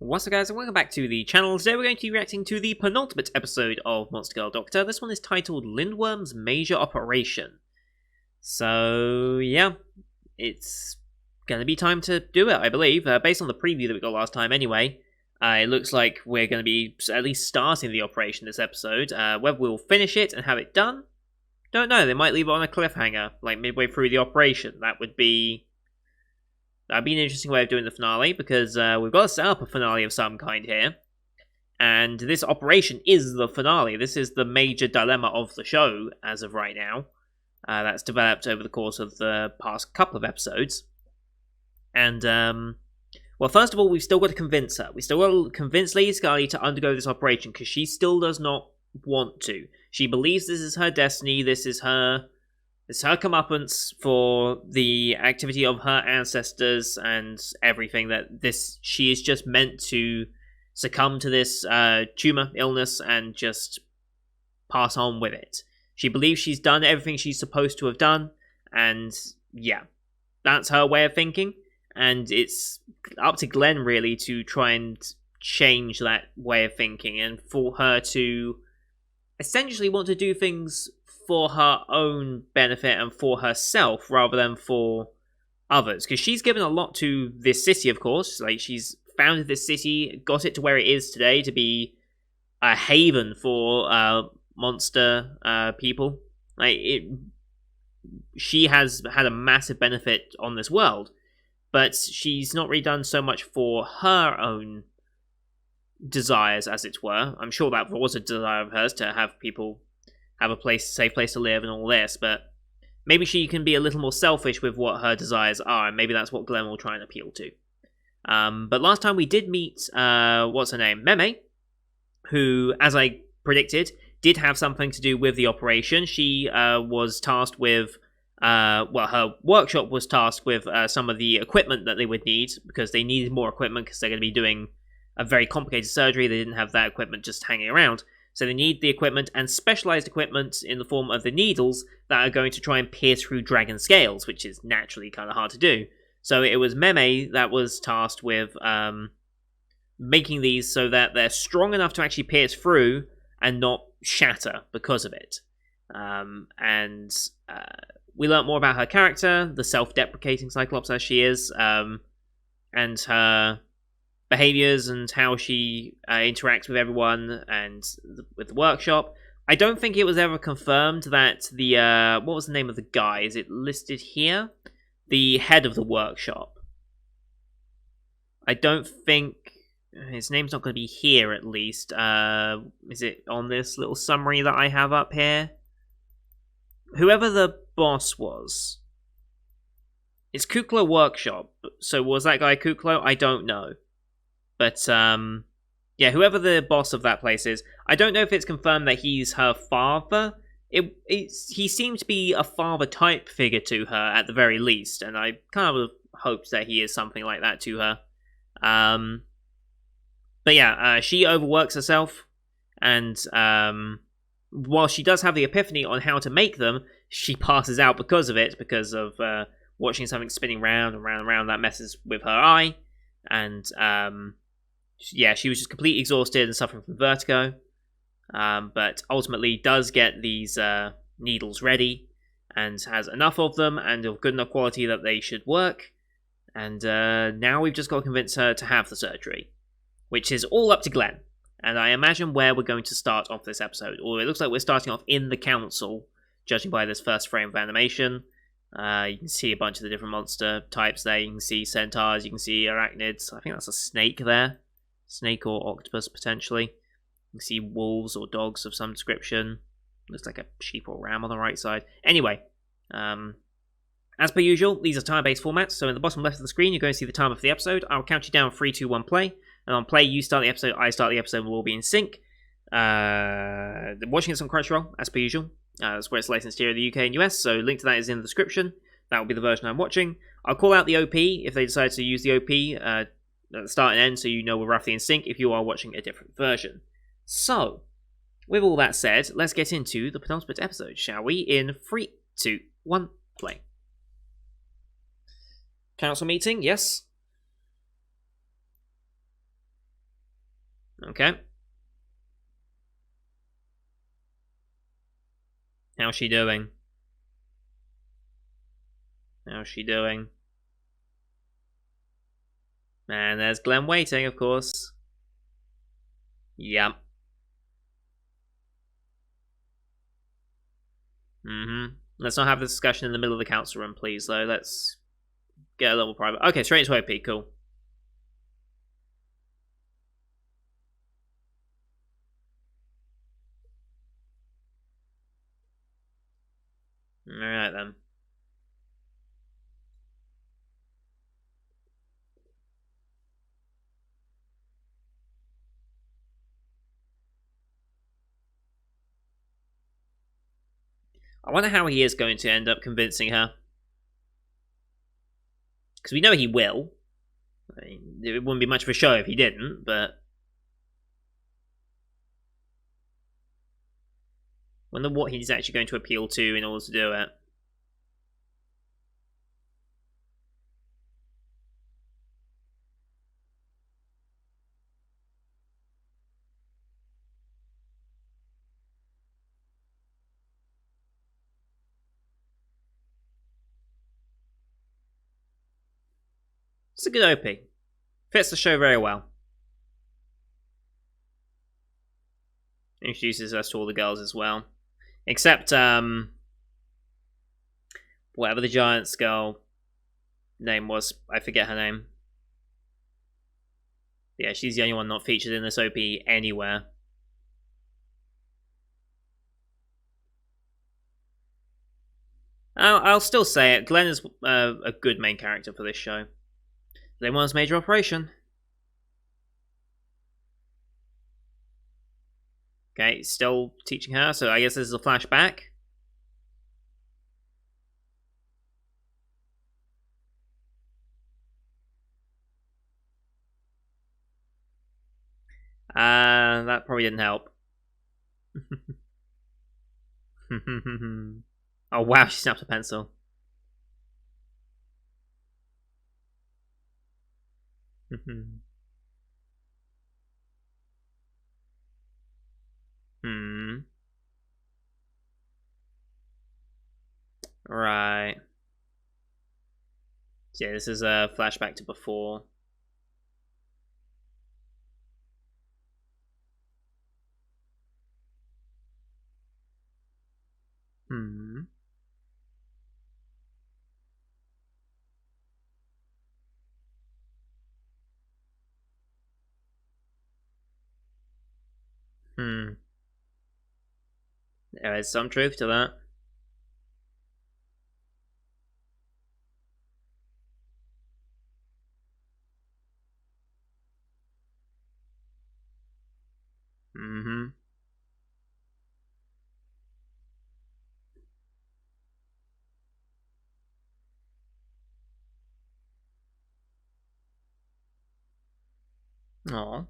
What's up guys, and welcome back to the channel. Today we're going to be reacting to the penultimate episode of Monster Girl Doctor. This one is titled Lindworm's Major Operation. So yeah, it's gonna be time to do it, I believe. Based on the preview that we got last time anyway, it looks like we're going to be at least starting the operation this episode. Whether we'll finish it and have it done, don't know. They might leave it on a cliffhanger, like midway through the operation. That'd be an interesting way of doing the finale, because we've got to set up a finale of some kind here. And this operation is the finale. This is the major dilemma of the show, as of right now. That's developed over the course of the past couple of episodes. And, well, first of all, we've still got to convince her. We've still got to convince Lady Scully to undergo this operation, because she still does not want to. She believes this is her destiny, this is her comeuppance for the activity of her ancestors and everything, that she is just meant to succumb to this tumor illness and just pass on with it. She believes she's done everything she's supposed to have done, and yeah, that's her way of thinking, and it's up to Glenn really to try and change that way of thinking, and for her to essentially want to do things for her own benefit and for herself rather than for others, because she's given a lot to this city, of course. Like, she's founded this city, got it to where it is today, to be a haven for monster people. Like, she has had a massive benefit on this world, but she's not really done so much for her own desires, as it were. I'm sure that was a desire of hers, to have people have a safe place to live and all this, but maybe she can be a little more selfish with what her desires are, and maybe that's what Glenn will try and appeal to. But last time we did meet, what's her name? Meme, who, as I predicted, did have something to do with the operation. She was tasked with, her workshop was tasked with some of the equipment that they would need, because they needed more equipment, because they're going to be doing a very complicated surgery. They didn't have that equipment just hanging around. So they need the equipment, and specialized equipment in the form of the needles that are going to try and pierce through dragon scales, which is naturally kind of hard to do. So it was Meme that was tasked with making these so that they're strong enough to actually pierce through and not shatter because of it. We learnt more about her character, the self-deprecating Cyclops as she is, and her behaviors and how she interacts with everyone and with the workshop. I don't think it was ever confirmed that the what was the name of the guy? Is it listed here? The head of the workshop. I don't think his name's not going to be here, at least. Is it on this little summary that I have up here? Whoever the boss was. It's Kuklo Workshop. So was that guy Kuklo? I don't know. But, yeah, whoever the boss of that place is, I don't know if it's confirmed that he's her father. He seemed to be a father-type figure to her, at the very least, and I kind of hoped that he is something like that to her. But yeah, she overworks herself, and while she does have the epiphany on how to make them, she passes out because of it, because of watching something spinning round and round and round that messes with her eye, and yeah, she was just completely exhausted and suffering from vertigo, but ultimately does get these needles ready and has enough of them and of good enough quality that they should work, and now we've just got to convince her to have the surgery, which is all up to Glenn. And I imagine where we're going to start off this episode, or it looks like we're starting off in the council, judging by this first frame of animation. You can see a bunch of the different monster types there. You can see centaurs, you can see arachnids. I think that's a snake there. Snake or octopus, potentially. You can see wolves or dogs of some description. Looks like a sheep or ram on the right side. Anyway, as per usual, these are time-based formats, so in the bottom left of the screen, you're going to see the timer for the episode. I'll count you down 3, 2, 1, play. And on play, you start the episode, I start the episode, we'll all be in sync. Watching this on Crunchyroll, as per usual. That's where it's licensed here in the UK and US, so link to that is in the description. That will be the version I'm watching. I'll call out the OP if they decide to use the OP at the start and end, so you know we're roughly in sync if you are watching a different version. So, with all that said, let's get into the penultimate episode, shall we? In 3, 2, 1, play. Council meeting, yes. Okay. How's she doing? How's she doing? And there's Glenn waiting, of course. Yep. Mm-hmm. Let's not have the discussion in the middle of the council room, please, though. Let's get a little private. Okay, straight to OP, cool. Alright then. I wonder how he is going to end up convincing her. Because we know he will. I mean, it wouldn't be much of a show if he didn't, but... wonder what he's actually going to appeal to in order to do it. It's a good OP. Fits the show very well. Introduces us to all the girls as well. Except, whatever the Giants girl name was. I forget her name. Yeah, she's the only one not featured in this OP anywhere. I'll still say it. Glenn is a good main character for this show. Glenn major operation. Okay, still teaching her, so I guess this is a flashback. That probably didn't help. Oh wow, she snapped a pencil. Hmm. Right. So yeah, this is a flashback to before. Hmm. Hmm. There is some truth to that. Mm-hmm. Oh.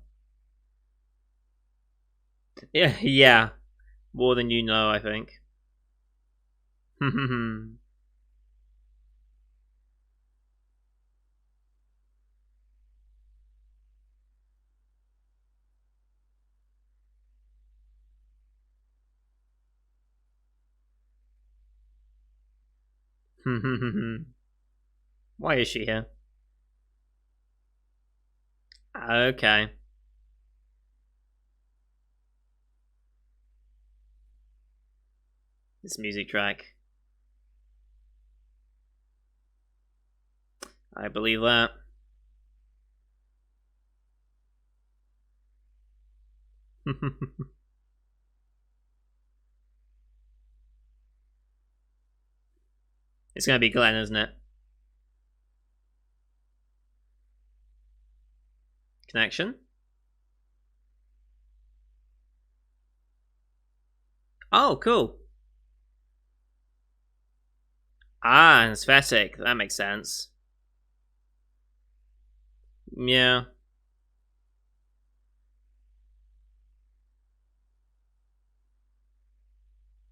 Yeah, yeah. More than you know, I think. Why is she here? Okay. This music track. I believe that. It's gonna be Glenn, isn't it? Connection? Oh, cool. Ah, aesthetic. That makes sense. Yeah.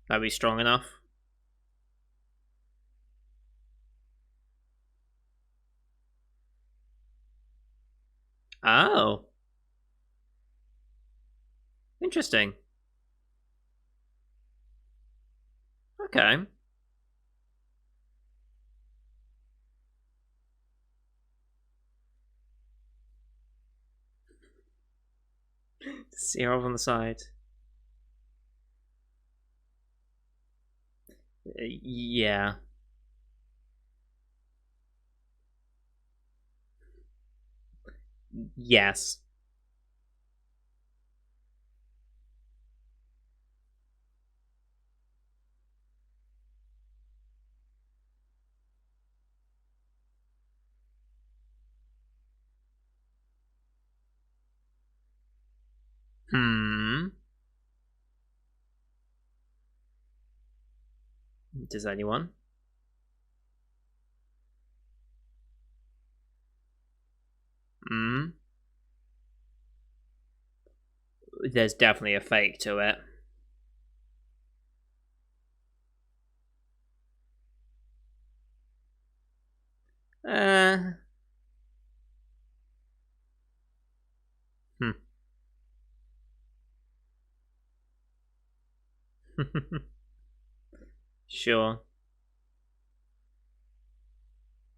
That'd be strong enough. Oh. Interesting. Okay. See her over on the side. Yeah. Yes. Hmm. Does anyone? Hmm. There's definitely a fake to it. Uh. Hmm. Sure.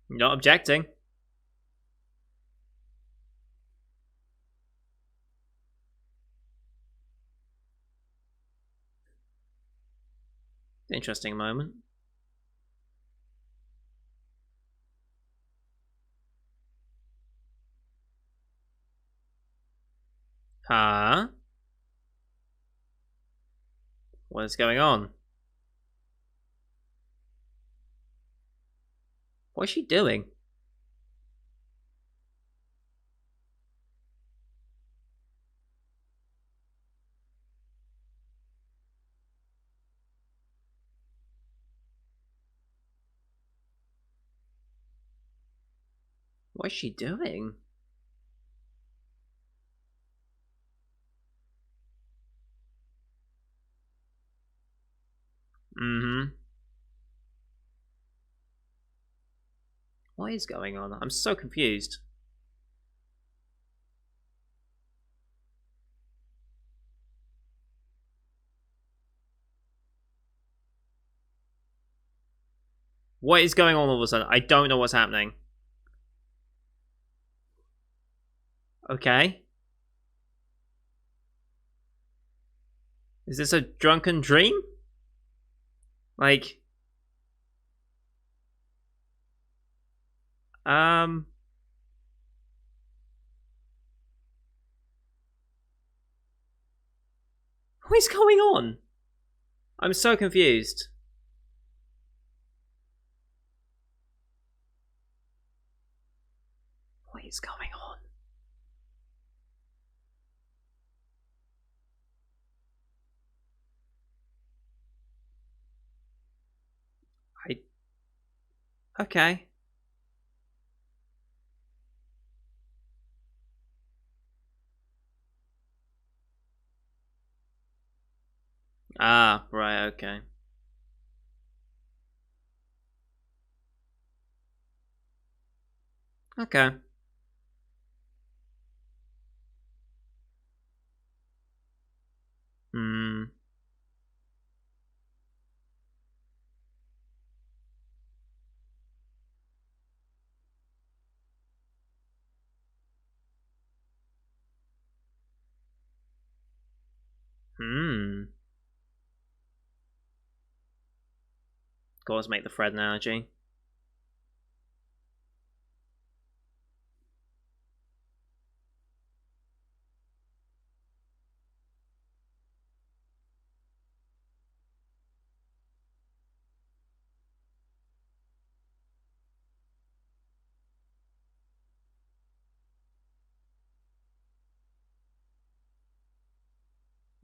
Not objecting. Interesting moment. Huh? What is going on? What is she doing? What is she doing? Mm-hmm. What is going on? I'm so confused. What is going on all of a sudden? I don't know what's happening. Okay. Is this a drunken dream? Like, um, what is going on? I'm so confused. What is going on? I. Okay. Ah, right, okay. Okay. Hmm. Hmm. Gotta make the Fred analogy.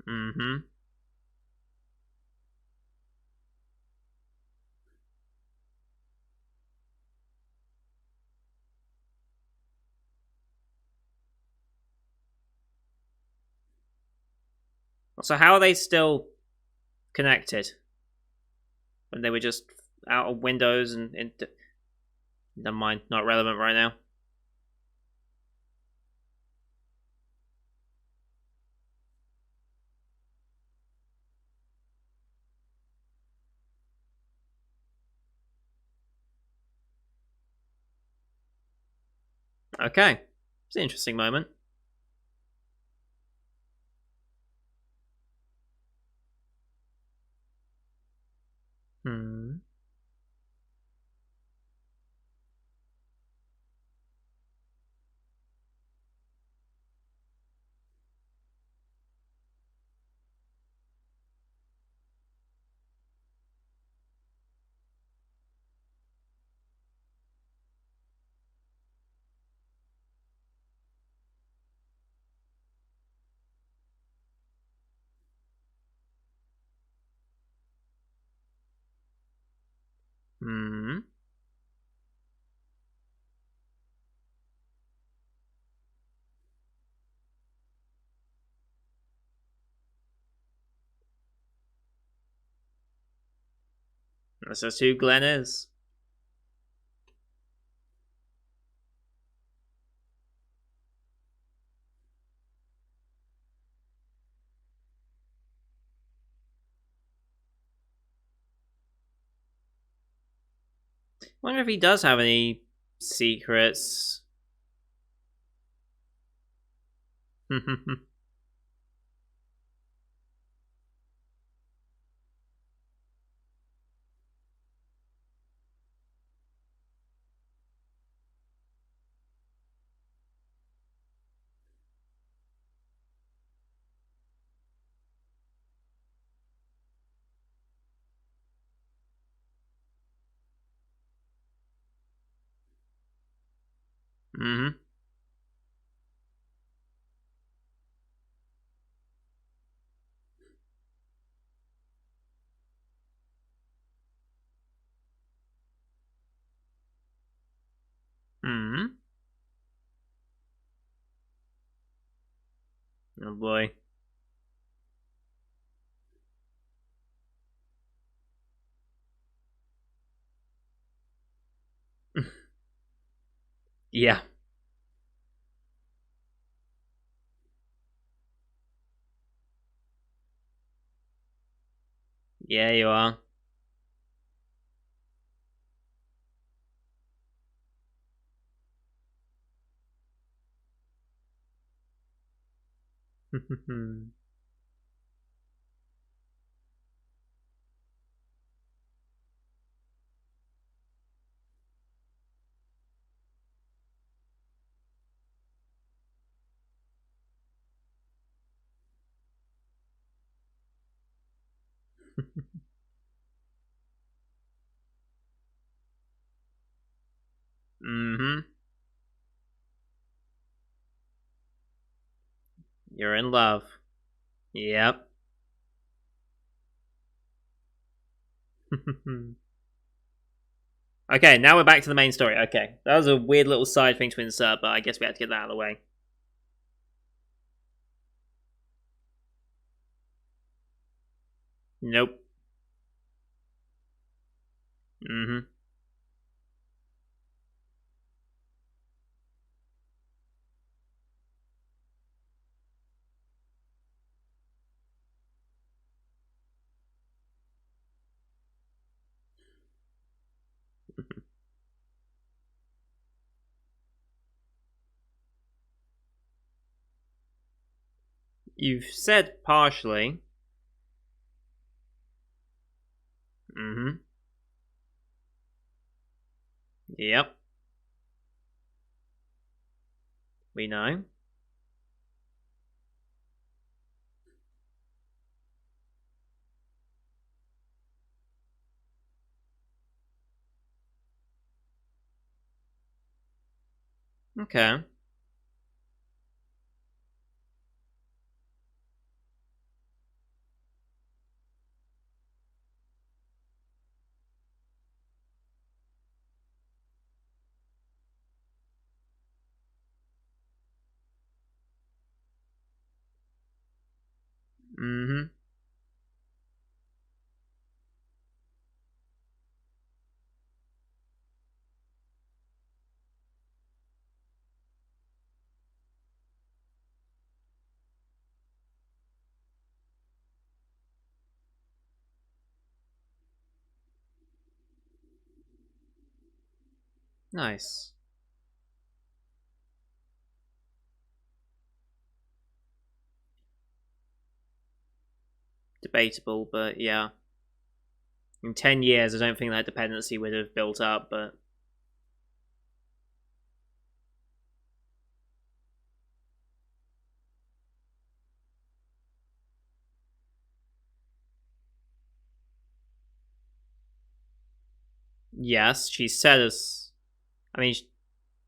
Mm-hmm. So how are they still connected when they were just out of windows and into? Never mind, not relevant right now. Okay. It's an interesting moment. Hmm. Hmm. That's just who Glenn is. Wonder if he does have any secrets. Hmm. Hmm. Oh boy. Yeah. Yeah, you are. Hmm. You're in love. Yep. Okay, now we're back to the main story. Okay. That was a weird little side thing to insert, but I guess we had to get that out of the way. Nope. Hmm. You've said partially. Hmm. Yep. We know. Okay. Hmm. Nice. debatable, but yeah. In 10 years, I don't think that dependency would have built up, but... Yes, she said as... I mean,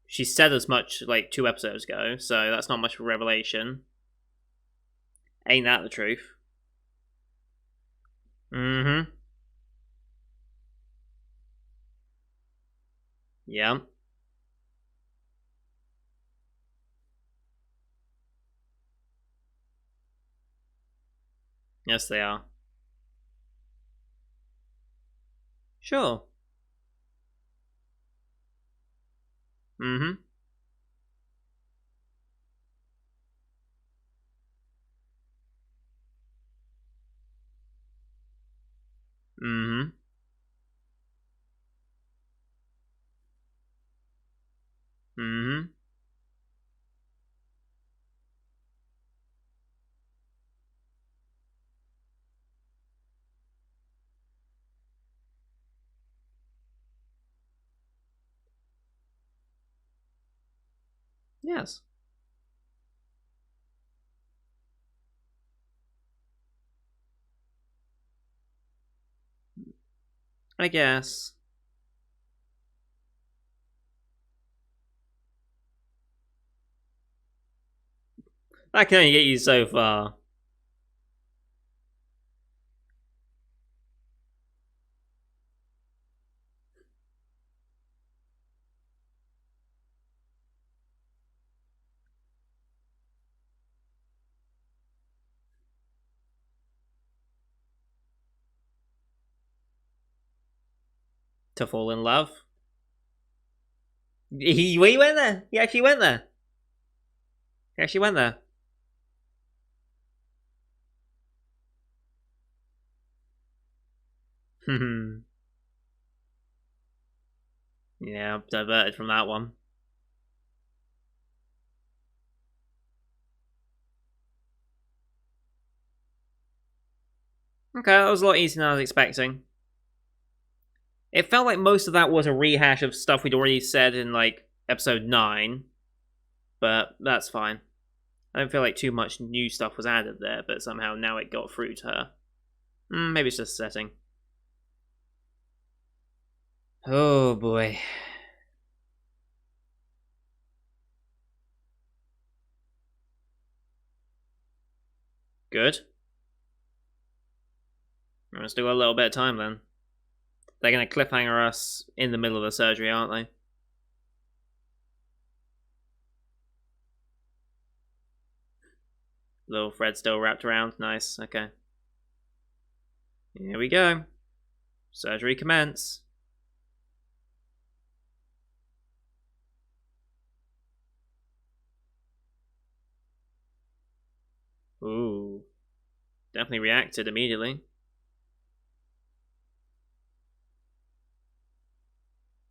she said as much, like, 2 episodes ago, so that's not much of a revelation. Ain't that the truth? Mm-hmm. Yeah. Yes, they are. Sure. Mm-hmm. Mm-hmm. Mm-hmm. Yes. I guess. That can only get you so far. To fall in love. He went there. He actually went there. He actually went there. Hmm. Yeah, diverted from that one. Okay, that was a lot easier than I was expecting. It felt like most of that was a rehash of stuff we'd already said in, like, episode 9, but that's fine. I don't feel like too much new stuff was added there, but somehow now it got through to her. Maybe it's just setting. Oh boy. Good. We're still got a little bit of time then. They're gonna cliffhanger us in the middle of the surgery, aren't they? Little Fred still wrapped around. Nice. Okay. Here we go. Surgery commence. Ooh. Definitely reacted immediately.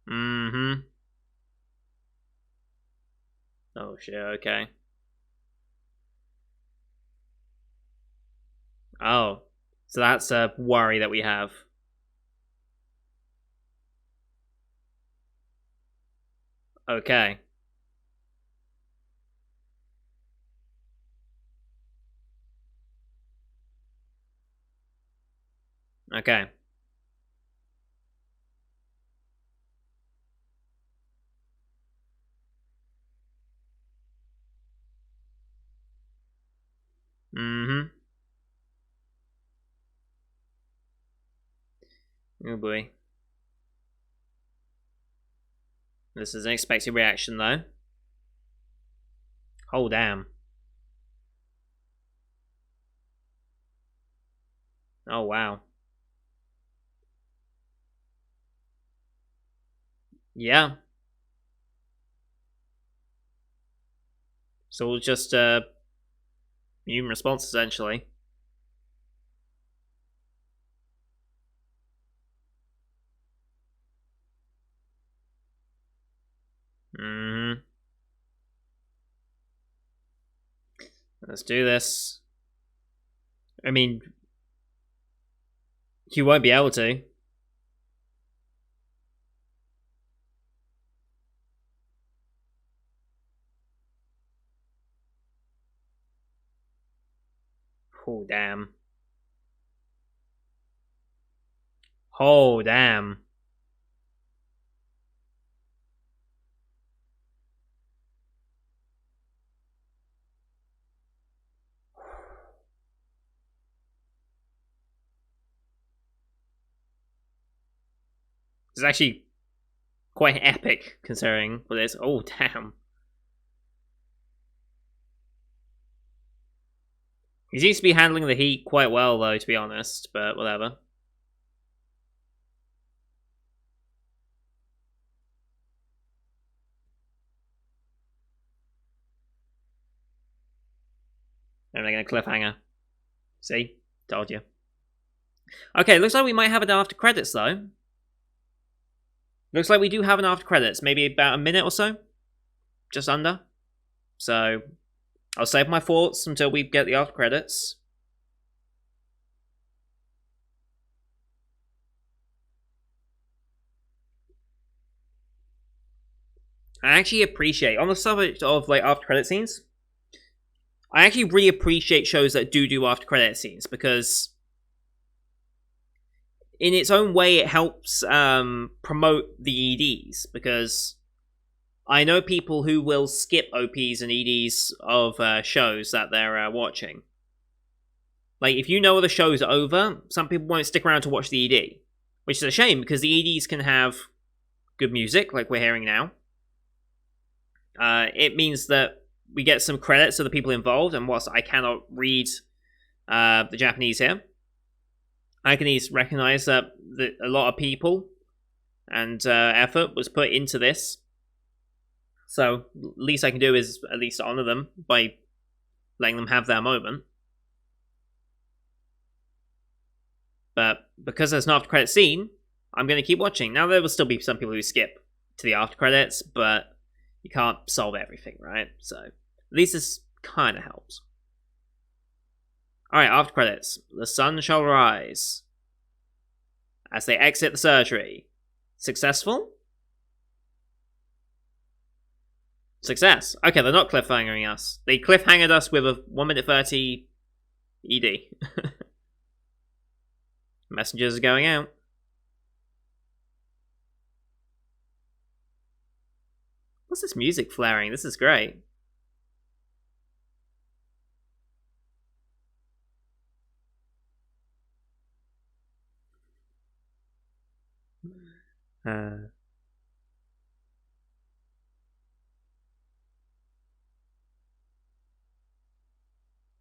Mm-hmm. Oh shit, okay. Oh. So that's a worry that we have. Okay. Okay. Mm-hmm. Oh boy. This is an expected reaction though. Oh damn. Oh wow. Yeah. So just immune response essentially. Mm-hmm. Let's do this. I mean, You won't be able to. Oh, damn. Oh, damn. It's actually quite epic, considering what it is. Oh, damn. He seems to be handling the heat quite well, though, to be honest, but whatever. And they're going to cliffhanger. See? Told you. Okay, looks like we might have an after credits, though. Looks like we do have an after credits. Maybe about a minute or so. Just under. So, I'll save my thoughts until we get the after credits. I actually appreciate, on the subject of like after credit scenes, I actually really appreciate shows that do after credit scenes, because in its own way it helps promote the EDs, because I know people who will skip OPs and EDs of shows that they're watching. Like, if you know the show's over, some people won't stick around to watch the ED, which is a shame, because the EDs can have good music, like we're hearing now. It means that we get some credits to the people involved, and whilst I cannot read the Japanese here, I can at least recognize that a lot of people and effort was put into this. So, least I can do is at least honor them by letting them have their moment. But because there's an after credit scene, I'm going to keep watching. Now, there will still be some people who skip to the after credits, but you can't solve everything, right? So, at least this kind of helps. Alright, after credits. The sun shall rise. As they exit the surgery. Successful? Success. Okay, they're not cliffhangering us. They cliffhangered us with a 1 minute 30 ED. Messengers are going out. What's this music flaring? This is great.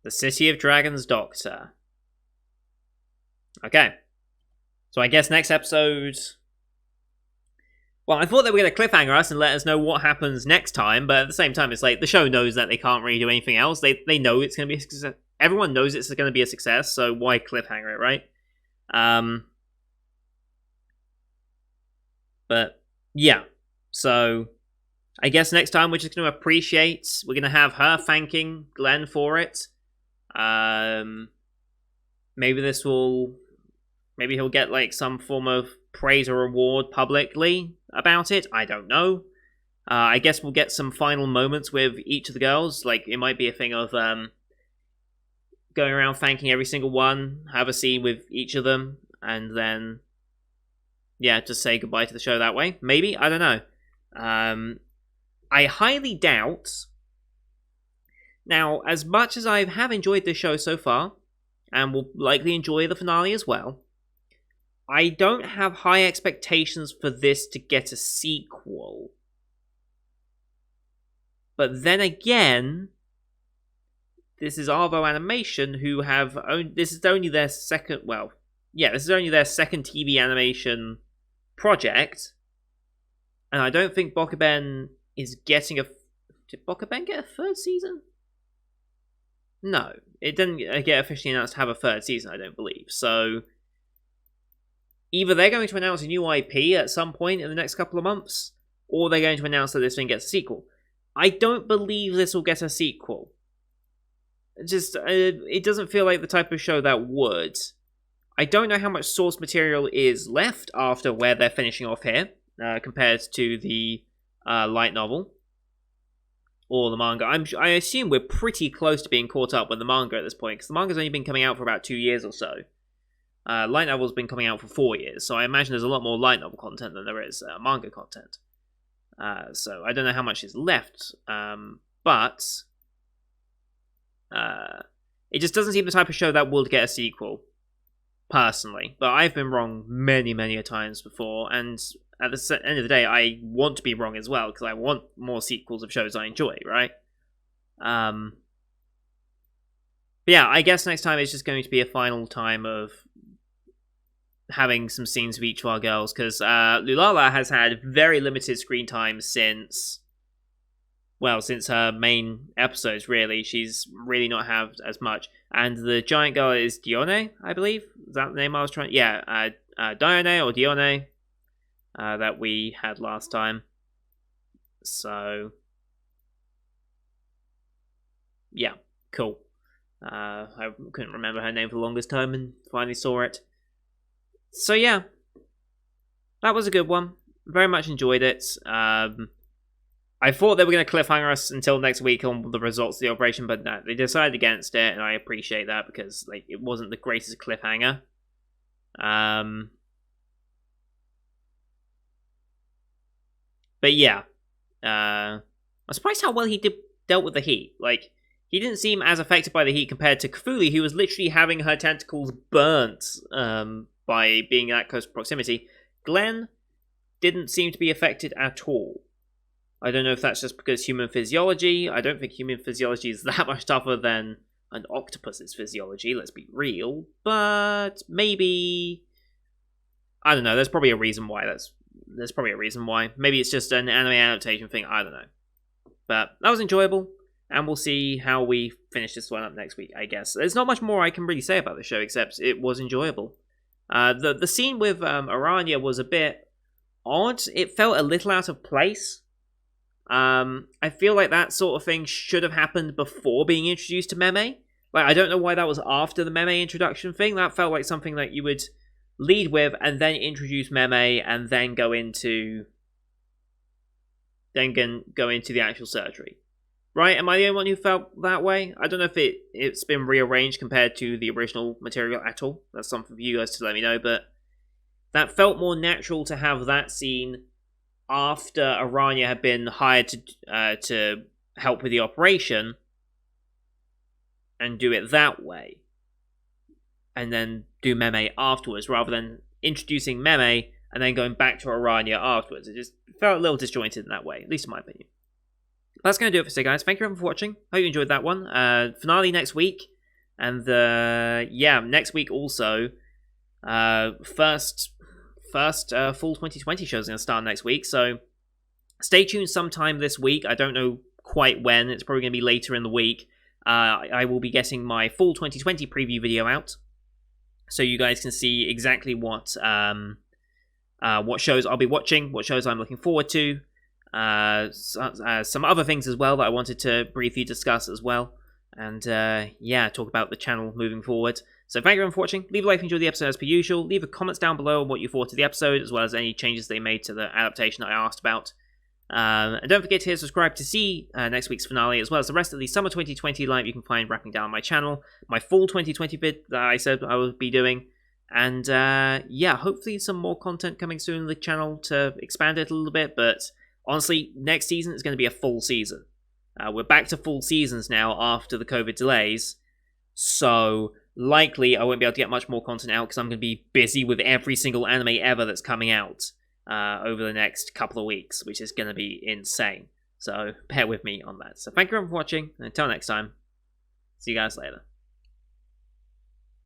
The City of Dragons Doctor. Okay. So I guess next episode... Well, I thought they were going to cliffhanger us and let us know what happens next time, but at the same time, it's like the show knows that they can't really do anything else. They know it's going to be a success. Everyone knows it's going to be a success, so why cliffhanger it, right? But yeah, so I guess next time we're just going to appreciate. We're going to have her thanking Glenn for it. Maybe this will. Maybe he'll get like some form of praise or reward publicly about it. I don't know. I guess we'll get some final moments with each of the girls. Like, it might be a thing of going around thanking every single one, have a scene with each of them, and then, yeah, just say goodbye to the show that way. Maybe? I don't know. I highly doubt. Now, as much as I have enjoyed this show so far, and will likely enjoy the finale as well, I don't have high expectations for this to get a sequel. But then again, this is Arvo Animation, who have this is only their second. Well, yeah, this is only their second TV animation project, and I don't think Bokuben is getting a. Did Bokuben get a third season? No, it didn't get officially announced to have a third season. I don't believe so. Either they're going to announce a new IP at some point in the next couple of months, or they're going to announce that this thing gets a sequel. I don't believe this will get a sequel. Just, it doesn't feel like the type of show that would. I don't know how much source material is left after where they're finishing off here, compared to the light novel or the manga. I assume we're pretty close to being caught up with the manga at this point, because the manga's only been coming out for about 2 years or so. Light novel's been coming out for 4 years, so I imagine there's a lot more light novel content than there is manga content. So I don't know how much is left, but it just doesn't seem the type of show that would get a sequel, personally. But I've been wrong many, many a times before, and at the end of the day, I want to be wrong as well, because I want more sequels of shows I enjoy, right? But yeah, I guess next time it's just going to be a final time of having some scenes of each of our girls, because Lulala has had very limited screen time since her main episodes, really. She's really not had as much. And the giant girl is Dione, I believe. Is that the name I was trying? Yeah, Dione or Dione, that we had last time. So, yeah, cool. I couldn't remember her name for the longest time and finally saw it. So yeah, that was a good one. Very much enjoyed it. I thought they were going to cliffhanger us until next week on the results of the operation, but no, they decided against it, and I appreciate that, because it wasn't the greatest cliffhanger. But yeah, I'm surprised how well he dealt with the heat. He didn't seem as affected by the heat compared to Kafuli, who was literally having her tentacles burnt by being in that close proximity. Glenn didn't seem to be affected at all. I don't know if that's just because human physiology. I don't think human physiology is that much tougher than an octopus's physiology, let's be real. But maybe, I don't know, there's probably a reason why. There's probably a reason why. Maybe it's just an anime adaptation thing, I don't know. But that was enjoyable, and we'll see how we finish this one up next week, I guess. There's not much more I can really say about the show, except it was enjoyable. The scene with Aranya was a bit odd. It felt a little out of place. I feel like that sort of thing should have happened before being introduced to Meme. I don't know why that was after the Meme introduction thing. That felt like something that you would lead with and then introduce Meme and then go into the actual surgery. Right? Am I the only one who felt that way? I don't know if it's been rearranged compared to the original material at all. That's something for you guys to let me know, but that felt more natural to have that scene after Aranya had been hired to help with the operation, and do it that way, and then do Meme afterwards, rather than introducing Meme and then going back to Aranya afterwards. It just felt a little disjointed in that way, at least in my opinion. That's going to do it for today, guys. Thank you everyone for watching. Hope you enjoyed that one. Finale next week, and next week also, first full 2020 show is going to start next week, so stay tuned sometime this week. I don't know quite when. It's probably going to be later in the week. I will be getting my full 2020 preview video out, so you guys can see exactly what shows I'll be watching, what shows I'm looking forward to, some other things as well that I wanted to briefly discuss as well, and talk about the channel moving forward. So thank you everyone for watching. Leave a like if you enjoyed the episode as per usual. Leave a comments down below on what you thought of the episode, as well as any changes they made to the adaptation that I asked about. And don't forget to hit subscribe to see next week's finale, as well as the rest of the Summer 2020 lineup you can find wrapping down my channel, my full 2020 vid that I said I would be doing, and hopefully some more content coming soon on the channel to expand it a little bit, but honestly, next season is going to be a full season. We're back to full seasons now after the COVID delays, so likely I won't be able to get much more content out because I'm going to be busy with every single anime ever that's coming out over the next couple of weeks, which is going to be insane. So bear with me on that. So thank you everyone for watching, and until next time, see you guys later.